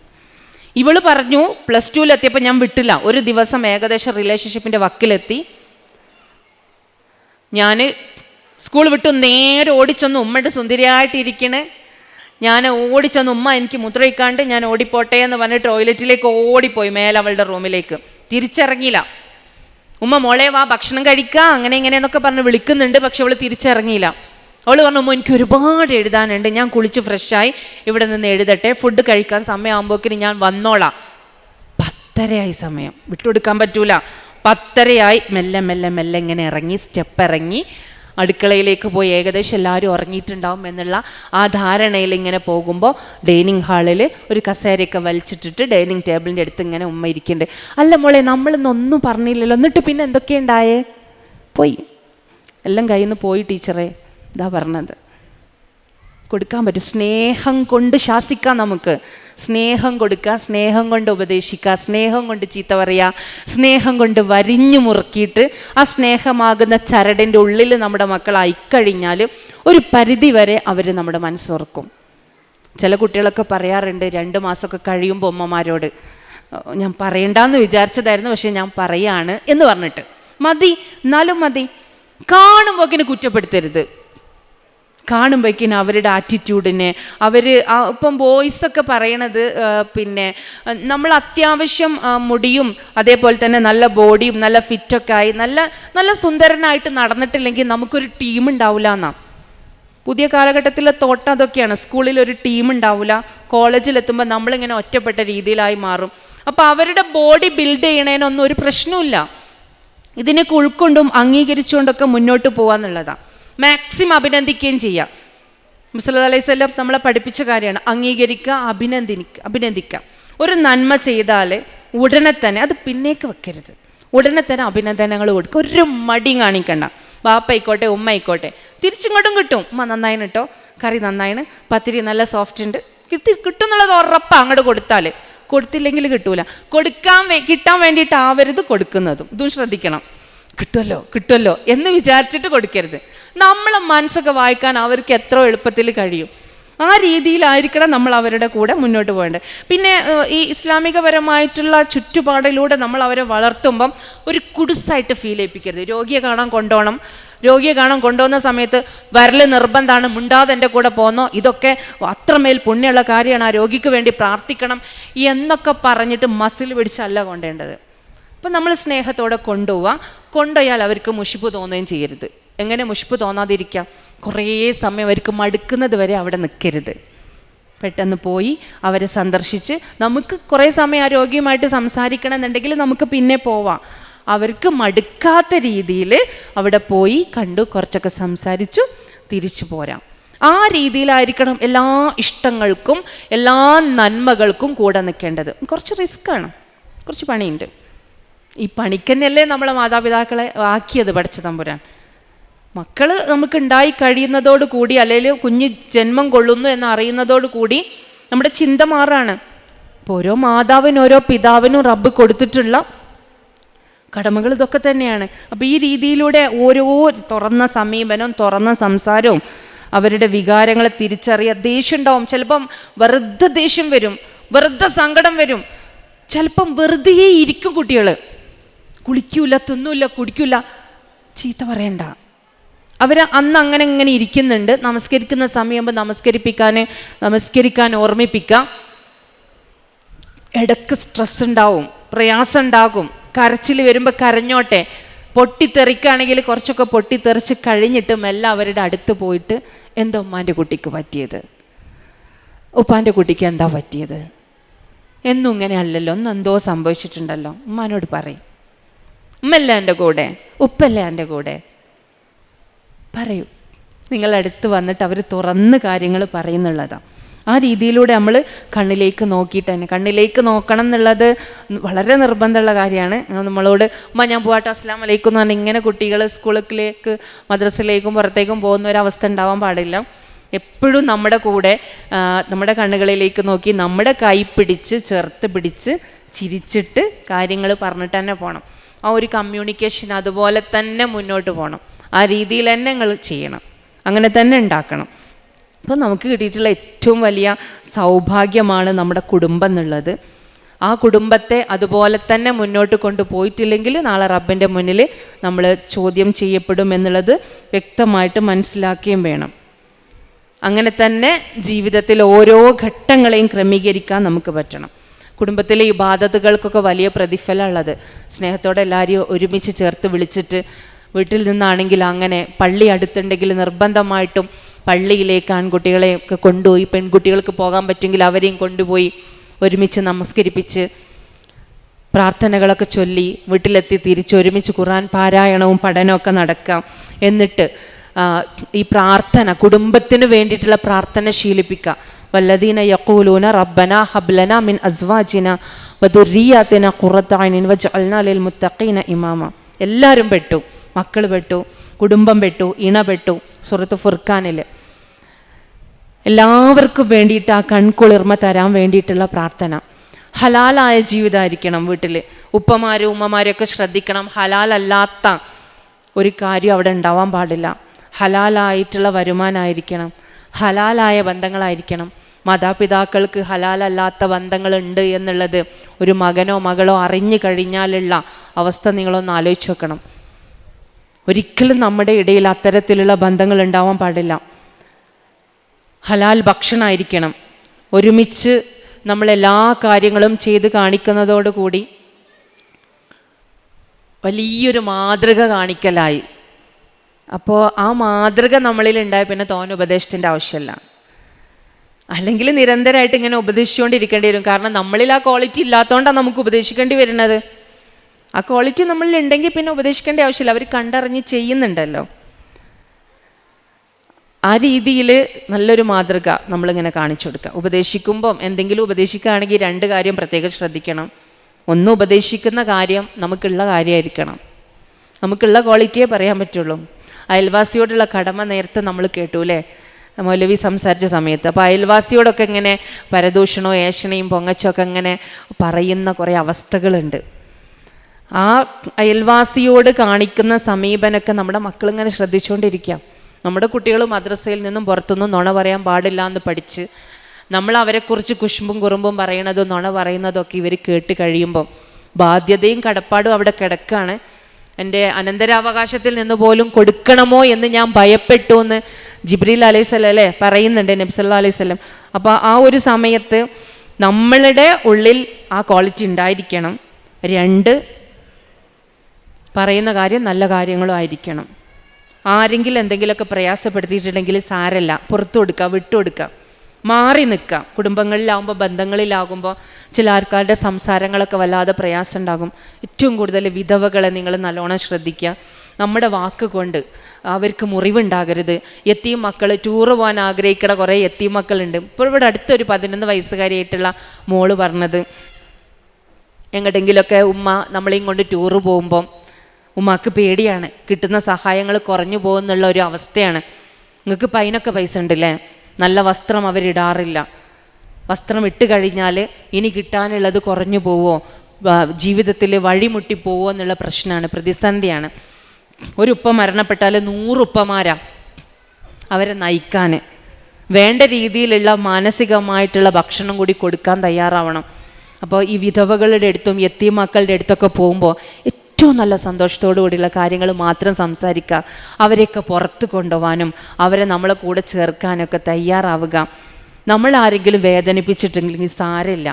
ഇവള് പറഞ്ഞു, +2ലെത്തിയപ്പോൾ ഞാൻ വിട്ടില്ല. ഒരു ദിവസം ഏകദേശം റിലേഷൻഷിപ്പിൻ്റെ വക്കിലെത്തി. ഞാൻ സ്കൂൾ വിട്ടു നേരെ ഓടിച്ചൊന്ന് ഉമ്മയുടെ സുന്ദരിയായിട്ടിരിക്കണ്. ഞാൻ ഓടിച്ചെന്ന്, ഉമ്മ എനിക്ക് മുദ്രയിക്കാണ്ട് ഞാൻ ഓടിപ്പോട്ടെ എന്ന് പറഞ്ഞ് ടോയ്ലറ്റിലേക്ക് ഓടിപ്പോയി, മേലെ അവളുടെ റൂമിലേക്ക്. തിരിച്ചിറങ്ങിയില്ല. ഉമ്മ മോളെ വാ ഭക്ഷണം കഴിക്കുക അങ്ങനെ ഇങ്ങനെയെന്നൊക്കെ പറഞ്ഞ് വിളിക്കുന്നുണ്ട്, പക്ഷെ അവൾ തിരിച്ചിറങ്ങിയില്ല. അവൾ പറഞ്ഞു, ഉമ്മ എനിക്ക് ഒരുപാട് എഴുതാനുണ്ട്, ഞാൻ കുളിച്ച് ഫ്രഷായി ഇവിടെ നിന്ന് എഴുതട്ടെ, ഫുഡ് കഴിക്കാൻ സമയമാകുമ്പോഴേക്കിന് ഞാൻ വന്നോളാം. 10:30 സമയം, വിട്ടുകൊടുക്കാൻ പറ്റൂല. 10:30 മെല്ലെ മെല്ലെ മെല്ലെ ഇങ്ങനെ ഇറങ്ങി, സ്റ്റെപ്പ് ഇറങ്ങി അടുക്കളയിലേക്ക് പോയി. ഏകദേശം എല്ലാവരും ഉറങ്ങിയിട്ടുണ്ടാവും എന്നുള്ള ആ ധാരണയിൽ ഇങ്ങനെ പോകുമ്പോൾ ഡൈനിങ് ഹാളിൽ ഒരു കസേരയൊക്കെ വലിച്ചിട്ടിട്ട് ഡൈനിങ് ടേബിളിൻ്റെ അടുത്ത് ഇങ്ങനെ ഉമ്മ ഇരിക്കുന്നുണ്ട്. അല്ല മോളെ, നമ്മളിന്നൊന്നും പറഞ്ഞില്ലല്ലോ, എന്നിട്ട് പിന്നെ എന്തൊക്കെയുണ്ടായേ? പോയി, എല്ലാം കയ്യിൽ നിന്ന് പോയി ടീച്ചറെ, ഇതാ പറഞ്ഞത്. കൊടുക്കാൻ പറ്റും, സ്നേഹം കൊണ്ട് ശാസിക്കാം നമുക്ക്. സ്നേഹം കൊടുക്കുക, സ്നേഹം കൊണ്ട് ഉപദേശിക്കുക, സ്നേഹം കൊണ്ട് ചീത്ത പറയുക, സ്നേഹം കൊണ്ട് വരിഞ്ഞു മുറുക്കിയിട്ട് ആ സ്നേഹമാകുന്ന ചരടിൻ്റെ ഉള്ളിൽ നമ്മുടെ മക്കളായിക്കഴിഞ്ഞാൽ ഒരു പരിധി വരെ അവർ നമ്മുടെ മനസ്സുറക്കും. ചില കുട്ടികളൊക്കെ പറയാറുണ്ട് 2 മാസമൊക്കെ കഴിയുമ്പോൾ ഉമ്മമാരോട്, ഞാൻ പറയണ്ടെന്ന് വിചാരിച്ചതായിരുന്നു, പക്ഷെ ഞാൻ പറയാണ് എന്ന് പറഞ്ഞിട്ട് മതി, എന്നാലും മതി. കാണുമ്പോക്കിന് കുറ്റപ്പെടുത്തരുത്. കാണുമ്പോഴേക്കിന് അവരുടെ ആറ്റിറ്റ്യൂഡിനെ ഇപ്പം ബോയ്സൊക്കെ പറയണത് പിന്നെ നമ്മൾ അത്യാവശ്യം മുടിയും അതേപോലെ തന്നെ നല്ല ബോഡിയും നല്ല ഫിറ്റൊക്കെ ആയി നല്ല നല്ല സുന്ദരനായിട്ട് നടന്നിട്ടില്ലെങ്കിൽ നമുക്കൊരു ടീം ഉണ്ടാവില്ല എന്നാണ്. പുതിയ കാലഘട്ടത്തിലെ തോട്ടം അതൊക്കെയാണ്. സ്കൂളിൽ ഒരു ടീം ഉണ്ടാവില്ല, കോളേജിലെത്തുമ്പോൾ നമ്മളിങ്ങനെ ഒറ്റപ്പെട്ട രീതിയിലായി മാറും. അപ്പോൾ അവരുടെ ബോഡി ബിൽഡ് ചെയ്യണതിനൊന്നും ഒരു പ്രശ്നമില്ല. ഇതിനൊക്കെ ഉൾക്കൊണ്ടും അംഗീകരിച്ചുകൊണ്ടൊക്കെ മുന്നോട്ട് പോകാന്നുള്ളതാണ്. മാക്സിമം അഭിനന്ദിക്കുകയും ചെയ്യാം. നബി സല്ലല്ലാഹു അലൈഹി വസല്ലം നമ്മളെ പഠിപ്പിച്ച കാര്യമാണ് അംഗീകരിക്കുക, അഭിനന്ദിക്കുക. ഒരു നന്മ ചെയ്താൽ ഉടനെ തന്നെ അത് പിന്നേക്ക് വെക്കരുത്, ഉടനെ തന്നെ അഭിനന്ദനങ്ങൾ കൊടുക്കുക. ഒരു മടി കാണിക്കണ്ട. ബാപ്പ ആയിക്കോട്ടെ ഉമ്മ ആയിക്കോട്ടെ തിരിച്ചിങ്ങോട്ടും കിട്ടും. ഉമ്മ നന്നായിന് കേട്ടോ, കറി നന്നായിന്, പത്തിരി നല്ല സോഫ്റ്റ് ഉണ്ട്, കിട്ടും എന്നുള്ളത് ഉറപ്പാണ്. അങ്ങോട്ട് കൊടുത്തില്ലെങ്കിൽ കിട്ടൂല. കിട്ടാൻ വേണ്ടിയിട്ടാവരുത് കൊടുക്കുന്നതും. ഇതും ശ്രദ്ധിക്കണം. കിട്ടുമല്ലോ എന്ന് വിചാരിച്ചിട്ട് കൊടുക്കരുത്. നമ്മളെ മനസ്സൊക്കെ വായിക്കാൻ അവർക്ക് എത്ര എളുപ്പത്തിൽ കഴിയും, ആ രീതിയിലായിരിക്കണം നമ്മൾ അവരുടെ കൂടെ മുന്നോട്ട് പോകേണ്ടത്. പിന്നെ ഈ ഇസ്ലാമികപരമായിട്ടുള്ള ചുറ്റുപാടിലൂടെ നമ്മൾ അവരെ വളർത്തുമ്പം ഒരു കുടുസായിട്ട് ഫീൽ ചെയ്യിപ്പിക്കരുത്. രോഗിയെ കാണാൻ കൊണ്ടുപോകുന്ന സമയത്ത് വരൽ നിർബന്ധമാണ്, മിണ്ടാതെ എൻ്റെ കൂടെ പോന്നോ, ഇതൊക്കെ അത്രമേൽ പുണ്യമുള്ള കാര്യമാണ്, ആ രോഗിക്ക് വേണ്ടി പ്രാർത്ഥിക്കണം എന്നൊക്കെ പറഞ്ഞിട്ട് മസിൽ പിടിച്ചല്ല കൊണ്ടേണ്ടത്. അപ്പം നമ്മൾ സ്നേഹത്തോടെ കൊണ്ടുപോയാൽ അവർക്ക് മുഷിപ്പ് തോന്നുകയും ചെയ്യരുത്. എങ്ങനെ മുഷിപ്പ് തോന്നാതിരിക്കാം? കുറേ സമയം അവർക്ക് മടുക്കുന്നത് വരെ അവിടെ നിൽക്കരുത്. പെട്ടെന്ന് പോയി അവരെ സന്ദർശിച്ച് നമുക്ക് കുറേ സമയം ആ രോഗിയുമായിട്ട് സംസാരിക്കണം എന്നുണ്ടെങ്കിൽ നമുക്ക് പിന്നെ പോവാം. അവർക്ക് മടുക്കാത്ത രീതിയിൽ അവിടെ പോയി കണ്ടു കുറച്ചൊക്കെ സംസാരിച്ചു തിരിച്ചു പോരാം. ആ രീതിയിലായിരിക്കണം എല്ലാ ഇഷ്ടങ്ങൾക്കും എല്ലാ നന്മകൾക്കും കൂടെ നിൽക്കേണ്ടത്. കുറച്ച് റിസ്ക്കാണ്, കുറച്ച് പണിയുണ്ട്. ഈ പണിക്കന്നെയല്ലേ നമ്മളെ മാതാപിതാക്കളെ ആക്കിയത് പഠിച്ച തമ്പുരാൻ. മക്കൾ നമുക്ക് ഉണ്ടായി കഴിയുന്നതോട് കൂടി അല്ലെങ്കിൽ കുഞ്ഞ് ജന്മം കൊള്ളുന്നു എന്ന് അറിയുന്നതോട് കൂടി നമ്മുടെ ചിന്ത മാറാണ്. ഇപ്പോൾ ഓരോ മാതാവിനും ഓരോ പിതാവിനും റബ്ബ് കൊടുത്തിട്ടുള്ള കടമകൾ ഇതൊക്കെ തന്നെയാണ്. അപ്പോൾ ഈ രീതിയിലൂടെ ഓരോ തുറന്ന സമീപനവും തുറന്ന സംസാരവും അവരുടെ വികാരങ്ങളെ തിരിച്ചറിയുക. ദേഷ്യം ഉണ്ടാവും, ചിലപ്പം വെറുതെ ദേഷ്യം വരും, വെറുതെ സങ്കടം വരും, ചിലപ്പം വെറുതെ ഇരിക്കും കുട്ടികൾ, കുളിക്കൂല, തിന്നൂല, കുടിക്കൂല. ചീത്ത പറയണ്ട. അവർ അന്ന് അങ്ങനെ ഇരിക്കുന്നുണ്ട്. നമസ്കരിക്കുന്ന സമയമാകുമ്പോൾ നമസ്കരിക്കാൻ ഓർമ്മിപ്പിക്കാം. ഇടയ്ക്ക് സ്ട്രെസ് ഉണ്ടാവും, പ്രയാസം ഉണ്ടാകും, കരച്ചിൽ വരുമ്പോൾ കരഞ്ഞോട്ടെ. പൊട്ടിത്തെറിക്കുകയാണെങ്കിൽ കുറച്ചൊക്കെ പൊട്ടിത്തെറിച്ച് കഴിഞ്ഞിട്ട് മെല്ലെ അവരുടെ അടുത്ത് പോയിട്ട് എന്താ ഉമ്മാൻ്റെ കുട്ടിക്ക് പറ്റിയത്, ഉപ്പാൻ്റെ കുട്ടിക്ക് എന്താ പറ്റിയത്, എന്നും ഇങ്ങനെ അല്ലല്ലോ, ഒന്നും എന്തോ സംഭവിച്ചിട്ടുണ്ടല്ലോ, ഉമ്മാനോട് പറയും. ഉമ്മല്ലേ എൻ്റെ കൂടെ, ഉപ്പല്ലേ എൻ്റെ കൂടെ, പറയൂ. നിങ്ങളടുത്ത് വന്നിട്ട് അവർ തുറന്ന് കാര്യങ്ങൾ പറയുന്നുള്ളതാണ്. ആ രീതിയിലൂടെ നമ്മൾ കണ്ണിലേക്ക് നോക്കിയിട്ട് തന്നെ, കണ്ണിലേക്ക് നോക്കണം എന്നുള്ളത് വളരെ നിർബന്ധമുള്ള കാര്യമാണ്. നമ്മളോട് ഉമ്മ ഞാൻ പോവാട്ടെ അസ്സലാമു അലൈക്കും എന്ന് പറഞ്ഞാൽ ഇങ്ങനെ കുട്ടികൾ സ്കൂളിലേക്ക് മദ്രസയിലേക്കും പുറത്തേക്കും പോകുന്ന ഒരവസ്ഥ ഉണ്ടാവാൻ പാടില്ല. എപ്പോഴും നമ്മുടെ കൂടെ നമ്മുടെ കണ്ണുകളിലേക്ക് നോക്കി നമ്മുടെ കൈ പിടിച്ച് ചേർത്ത് പിടിച്ച് ചിരിച്ചിട്ട് കാര്യങ്ങൾ പറഞ്ഞിട്ട് തന്നെ പോകണം. ആ ഒരു കമ്മ്യൂണിക്കേഷൻ അതുപോലെ തന്നെ മുന്നോട്ട് പോകണം. ആ രീതിയിൽ തന്നെ നിങ്ങൾ ചെയ്യണം, അങ്ങനെ തന്നെ ഉണ്ടാക്കണം. അപ്പോൾ നമുക്ക് കിട്ടിയിട്ടുള്ള ഏറ്റവും വലിയ സൗഭാഗ്യമാണ് നമ്മുടെ കുടുംബം എന്നുള്ളത്. ആ കുടുംബത്തെ അതുപോലെ തന്നെ മുന്നോട്ട് കൊണ്ടുപോയിട്ടില്ലെങ്കിൽ നാളെ റബ്ബിൻ്റെ മുന്നിൽ നമ്മൾ ചോദ്യം ചെയ്യപ്പെടും എന്നുള്ളത് വ്യക്തമായിട്ട് മനസ്സിലാക്കുകയും വേണം. അങ്ങനെ തന്നെ ജീവിതത്തിൽ ഓരോ ഘട്ടങ്ങളെയും ക്രമീകരിക്കാൻ നമുക്ക് പറ്റണം. കുടുംബത്തിലെ ഇബാദത്തുകൾക്കൊക്കെ വലിയ പ്രതിഫലം ഉള്ളത്. സ്നേഹത്തോടെ എല്ലാവരെയും ഒരുമിച്ച് ചേർത്ത് വിളിച്ചിട്ട്, വീട്ടിൽ നിന്നാണെങ്കിൽ അങ്ങനെ, പള്ളി അടുത്തുണ്ടെങ്കിൽ നിർബന്ധമായിട്ടും പള്ളിയിലേക്ക് ആൺകുട്ടികളെയൊക്കെ കൊണ്ടുപോയി, പെൺകുട്ടികൾക്ക് പോകാൻ പറ്റുമെങ്കിൽ അവരെയും കൊണ്ടുപോയി ഒരുമിച്ച് നമസ്കരിപ്പിച്ച് പ്രാർത്ഥനകളൊക്കെ ചൊല്ലി വീട്ടിലെത്തി തിരിച്ച് ഒരുമിച്ച് ഖുർആൻ പാരായണവും പഠനമൊക്കെ നടക്കാം. എന്നിട്ട് ഈ പ്രാർത്ഥന, കുടുംബത്തിന് വേണ്ടിയിട്ടുള്ള പ്രാർത്ഥന ശീലിപ്പിക്കുക. വല്ലദീന യഖൂലൂന റബ്ബന ഹബ്ലന മിൻ അസ്വാജിന വദുർരിയാതിന ഖുറത അയ്നിൻ വജഅൽനാ ലിൽ മുത്തഖീന ഇമാമ. എല്ലാവരും പെട്ടു, മക്കൾ പെട്ടു, കുടുംബം പെട്ടു, ഇണ പെട്ടു. സൂറത്ത് ഫുർഖാനിൽ എല്ലാവർക്കും വേണ്ടിയിട്ട് ആ കൺകുളിർമ തരാൻ വേണ്ടിയിട്ടുള്ള പ്രാർത്ഥന. ഹലാലായ ജീവിതമായിരിക്കണം വീട്ടിൽ. ഉപ്പമാരും ഉമ്മമാരും ഒക്കെ ശ്രദ്ധിക്കണം, ഹലാലല്ലാത്ത ഒരു കാര്യം അവിടെ ഉണ്ടാവാൻ പാടില്ല. ഹലാലായിട്ടുള്ള വരുമാനമായിരിക്കണം, ഹലാലായ ബന്ധങ്ങളായിരിക്കണം. മാതാപിതാക്കൾക്ക് ഹലാലല്ലാത്ത ബന്ധങ്ങളുണ്ട് എന്നുള്ളത് ഒരു മകനോ മകളോ അറിഞ്ഞു കഴിഞ്ഞാലുള്ള അവസ്ഥ നിങ്ങളൊന്ന് ആലോചിച്ച് നോക്കണം. ഒരിക്കലും നമ്മുടെ ഇടയിൽ അത്തരത്തിലുള്ള ബന്ധങ്ങൾ ഉണ്ടാവാൻ പാടില്ല. ഹലാൽ ഭക്ഷണമായിരിക്കണം. ഒരുമിച്ച് നമ്മളെല്ലാ കാര്യങ്ങളും ചെയ്ത് കാണിക്കുന്നതോടുകൂടി വലിയൊരു മാതൃക കാണിക്കലായി. അപ്പോൾ ആ മാതൃക നമ്മളിൽ ഉണ്ടായ പിന്നെ തോന്നെ ഉപദേശത്തിൻ്റെ ആവശ്യമില്ല. അല്ലെങ്കിൽ നിരന്തരമായിട്ട് ഇങ്ങനെ ഉപദേശിച്ചുകൊണ്ടിരിക്കേണ്ടി വരും. കാരണം നമ്മളിൽ ആ ക്വാളിറ്റി ഇല്ലാത്തതുകൊണ്ടാണ് നമുക്ക് ഉപദേശിക്കേണ്ടി വരുന്നത്. ആ ക്വാളിറ്റി നമ്മളിൽ ഉണ്ടെങ്കിൽ പിന്നെ ഉപദേശിക്കേണ്ട ആവശ്യമില്ല. അവർ കണ്ടറിഞ്ഞ് ചെയ്യുന്നുണ്ടല്ലോ. ആ രീതിയിൽ നല്ലൊരു മാതൃക നമ്മളിങ്ങനെ കാണിച്ചു കൊടുക്കുക. ഉപദേശിക്കുമ്പം എന്തെങ്കിലും ഉപദേശിക്കുകയാണെങ്കിൽ 2 കാര്യം പ്രത്യേകം ശ്രദ്ധിക്കണം. ഒന്ന്, ഉപദേശിക്കുന്ന കാര്യം നമുക്കുള്ള കാര്യമായിരിക്കണം. നമുക്കുള്ള ക്വാളിറ്റിയെ പറയാൻ പറ്റുള്ളൂ. അയൽവാസിയോടുള്ള കടമ നേരത്തെ നമ്മൾ കേട്ടു അല്ലേ, മൗലവി സംസാരിച്ച സമയത്ത്. അപ്പോൾ അയൽവാസിയോടൊക്കെ ഇങ്ങനെ പരദൂഷണവും ഏഷണയും പൊങ്ങച്ചൊക്കെ ഇങ്ങനെ പറയുന്ന കുറേ അവസ്ഥകളുണ്ട്. ആ അയൽവാസിയോട് കാണിക്കുന്ന സമീപനമൊക്കെ നമ്മുടെ മക്കളിങ്ങനെ ശ്രദ്ധിച്ചുകൊണ്ടിരിക്കാം. നമ്മുടെ കുട്ടികൾ മദ്രസയിൽ നിന്നും പുറത്തുനിന്നും നുണ പറയാൻ പാടില്ല എന്ന് പഠിച്ച് നമ്മൾ അവരെക്കുറിച്ച് കുശുമ്പും കുറുമ്പും പറയണതും നുണ പറയുന്നതൊക്കെ ഇവർ കേട്ട് കഴിയുമ്പം ബാധ്യതയും കടപ്പാടും അവിടെ കിടക്കുകയാണ്. എൻ്റെ അനന്തരാവകാശത്തിൽ നിന്ന് പോലും കൊടുക്കണമോ എന്ന് ഞാൻ ഭയപ്പെട്ടു എന്ന് ജിബ്രീൽ അലൈഹിസ്സലാം അല്ലേ പറയുന്നുണ്ട്, നബി സല്ലല്ലാഹു അലൈഹി വസല്ലം. അപ്പോൾ ആ ഒരു സമയത്ത് നമ്മളുടെ ഉള്ളിൽ ആ ക്വാളിറ്റി ഉണ്ടായിരിക്കണം. 2, പറയുന്ന കാര്യം നല്ല കാര്യങ്ങളും ആയിരിക്കണം. ആരെങ്കിലും എന്തെങ്കിലുമൊക്കെ പ്രയാസപ്പെടുത്തിയിട്ടുണ്ടെങ്കിൽ സാരല്ല, പുറത്തു കൊടുക്കുക, വിട്ടുകൊടുക്കുക, മാറി നിൽക്കുക. കുടുംബങ്ങളിലാകുമ്പോൾ, ബന്ധങ്ങളിലാകുമ്പോൾ ചില ആൾക്കാരുടെ സംസാരങ്ങളൊക്കെ വല്ലാതെ പ്രയാസം ഉണ്ടാകും. ഏറ്റവും കൂടുതൽ വിധവകളെ നിങ്ങൾ നല്ലോണം ശ്രദ്ധിക്കുക. നമ്മുടെ വാക്ക് കൊണ്ട് അവർക്ക് മുറിവുണ്ടാകരുത്. യത്തീം മക്കൾ, ടൂറ് പോകാൻ ആഗ്രഹിക്കുന്ന കുറേ യത്തീം മക്കളുണ്ട്. ഇപ്പോൾ ഇവിടെ അടുത്തൊരു 11 വയസ്സുകാരിയായിട്ടുള്ള മോള് പറഞ്ഞത്, എങ്ങോട്ടെങ്കിലുമൊക്കെ ഉമ്മ നമ്മളെയും കൊണ്ട് ടൂറ് പോകുമ്പം ഉമ്മക്ക് പേടിയാണ്, കിട്ടുന്ന സഹായങ്ങൾ കുറഞ്ഞു പോകുന്നുള്ള ഒരു അവസ്ഥയാണ്. നിങ്ങൾക്ക് അതിനൊക്കെ പൈസ ഉണ്ടല്ലേ, നല്ല വസ്ത്രം അവരിടാറില്ല, വസ്ത്രം ഇട്ട് കഴിഞ്ഞാൽ ഇനി കിട്ടാനുള്ളത് കുറഞ്ഞു പോവോ, ജീവിതത്തിൽ വഴിമുട്ടി പോവോ എന്നുള്ള പ്രശ്നമാണ്, പ്രതിസന്ധിയാണ്. ഒരു ഉപ്പ മരണപ്പെട്ടാൽ 100 ഉപ്പമാരാ അവരെ നയിക്കാൻ. വേണ്ട രീതിയിലുള്ള മാനസികമായിട്ടുള്ള ഭക്ഷണം കൂടി കൊടുക്കാൻ തയ്യാറാവണം. അപ്പോൾ ഈ വിധവകളുടെ അടുത്തും യത്തീം മക്കളുടെ അടുത്തൊക്കെ പോകുമ്പോൾ ഏറ്റവും നല്ല സന്തോഷത്തോടു കൂടിയുള്ള കാര്യങ്ങൾ മാത്രം സംസാരിക്കുക. അവരെയൊക്കെ പുറത്ത് കൊണ്ടുപോകാനും അവരെ നമ്മളെ കൂടെ ചേർക്കാനൊക്കെ തയ്യാറാവുക. നമ്മൾ ആരെങ്കിലും വേദനിപ്പിച്ചിട്ടുണ്ടെങ്കിൽ സാരമില്ല,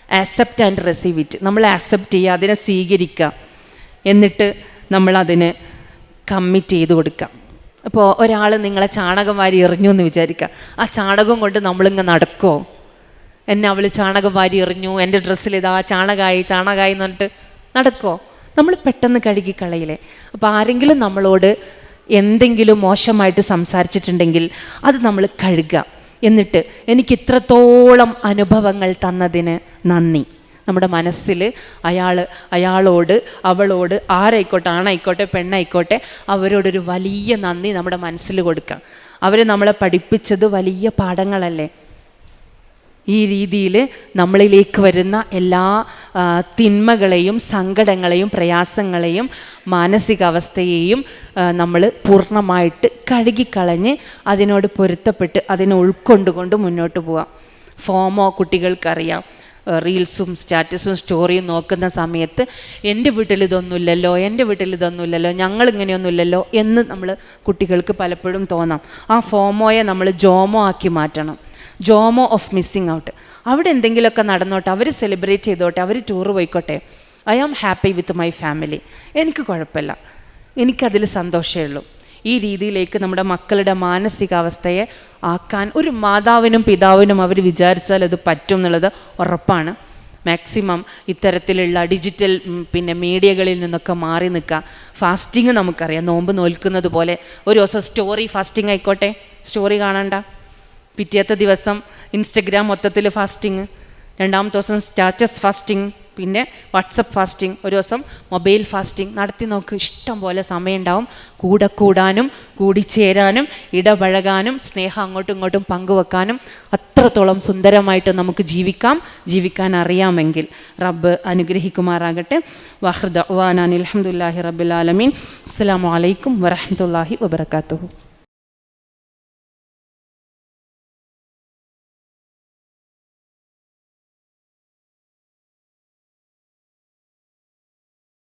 ആക്സെപ്റ്റ് ആൻഡ് റിസീവ് ഇറ്റ്. നമ്മൾ ആക്സെപ്റ്റ് ചെയ്യുക, അതിനെ സ്വീകരിക്കുക, എന്നിട്ട് നമ്മളതിന് കമ്മിറ്റ് ചെയ്ത് കൊടുക്കുക. അപ്പോൾ ഒരാൾ നിങ്ങളെ ചാണകം വാരി എറിഞ്ഞു എന്ന് വിചാരിക്കുക. ആ ചാണകം കൊണ്ട് നമ്മളിങ്ങ് നടക്കുമോ? എന്നെ അവൾ ചാണകം വാരി എറിഞ്ഞു, എൻ്റെ ഡ്രസ്സിൽ ഇതാ ചാണകമായി എന്ന് പറഞ്ഞിട്ട് നടക്കുമോ? നമ്മൾ പെട്ടെന്ന് കഴുകിക്കളയില്ലേ. അപ്പോൾ ആരെങ്കിലും നമ്മളോട് എന്തെങ്കിലും മോശമായിട്ട് സംസാരിച്ചിട്ടുണ്ടെങ്കിൽ അത് നമ്മൾ കഴുകുക. എന്നിട്ട് എനിക്ക് ഇത്രത്തോളം അനുഭവങ്ങൾ തന്നതിന് നന്ദി. നമ്മുടെ മനസ്സിൽ അയാളോട്, അവളോട്, ആരായിക്കോട്ടെ, ആണായിക്കോട്ടെ, പെണ്ണായിക്കോട്ടെ, അവരോടൊരു വലിയ നന്ദി നമ്മുടെ മനസ്സിൽ കൊടുക്കുക. അവർ നമ്മളെ പഠിപ്പിച്ചത് വലിയ പാഠങ്ങളല്ലേ. ഈ രീതിയിൽ നമ്മളിലേക്ക് വരുന്ന എല്ലാ തിന്മകളെയും സങ്കടങ്ങളെയും പ്രയാസങ്ങളെയും മാനസികാവസ്ഥയെയും നമ്മൾ പൂർണ്ണമായിട്ട് കഴുകിക്കളഞ്ഞ് അതിനോട് പൊരുത്തപ്പെട്ട് അതിനെ ഉൾക്കൊണ്ടുകൊണ്ട് മുന്നോട്ട് പോവാം. ഫോമോ കുട്ടികൾക്കറിയാം, റീൽസും സ്റ്റാറ്റസും സ്റ്റോറിയും നോക്കുന്ന സമയത്ത് എൻ്റെ വീട്ടിൽ ഇതൊന്നുമില്ലല്ലോ, ഞങ്ങളിങ്ങനെയൊന്നുമില്ലല്ലോ എന്ന് നമ്മൾ കുട്ടികൾക്ക് പലപ്പോഴും തോന്നാം. ആ ഫോമോയെ നമ്മൾ ജോമോ ആക്കി മാറ്റണം. JOMO of missing out. അവിടെ എന്തെങ്കിലുമൊക്കെ നടന്നോട്ടെ, അവർ സെലിബ്രേറ്റ് ചെയ്തോട്ടെ, അവർ ടൂറ് പോയിക്കോട്ടെ. I am happy with my family, എനിക്ക് കുഴപ്പമില്ല, എനിക്കതിൽ സന്തോഷമേ ഉള്ളൂ. ഈ രീതിയിലേക്ക് നമ്മുടെ മക്കളുടെ മാനസികാവസ്ഥയെ ആക്കാൻ ഒരു മാതാവിനും പിതാവിനും അവർ വിചാരിച്ചാൽ അത് പറ്റും എന്നുള്ളത് ഉറപ്പാണ്. മാക്സിമം ഇത്തരത്തിലുള്ള ഡിജിറ്റൽ മീഡിയകളിൽ നിന്നൊക്കെ മാറി നിൽക്കുക. ഫാസ്റ്റിങ് നമുക്കറിയാം, നോമ്പ് നോൽക്കുന്നത് പോലെ ഒരു ദിവസം സ്റ്റോറി ഫാസ്റ്റിംഗ് ആയിക്കോട്ടെ, സ്റ്റോറി കാണണ്ട. പിറ്റേത്തെ ദിവസം ഇൻസ്റ്റഗ്രാം മൊത്തത്തിൽ ഫാസ്റ്റിങ്, രണ്ടാമത്തെ ദിവസം സ്റ്റാറ്റസ് ഫാസ്റ്റിംഗ്, പിന്നെ വാട്സപ്പ് ഫാസ്റ്റിംഗ്, ഒരു ദിവസം മൊബൈൽ ഫാസ്റ്റിംഗ് നടത്തി നോക്ക്. ഇഷ്ടം പോലെ സമയമുണ്ടാവും കൂടെ കൂടാനും കൂടിച്ചേരാനും ഇടപഴകാനും സ്നേഹം അങ്ങോട്ടും ഇങ്ങോട്ടും പങ്കുവെക്കാനും. അത്രത്തോളം സുന്ദരമായിട്ട് നമുക്ക് ജീവിക്കാൻ അറിയാമെങ്കിൽ റബ്ബ് അനുഗ്രഹിക്കുമാറാകട്ടെ. വഹ്ർ ദഅ്വാനാ അൽഹംദുലില്ലാഹി റബ്ബിൽ ആലമീൻ. അസ്സലാമു അലൈക്കും വറഹ്മത്തുള്ളാഹി വബറകാതുഹു.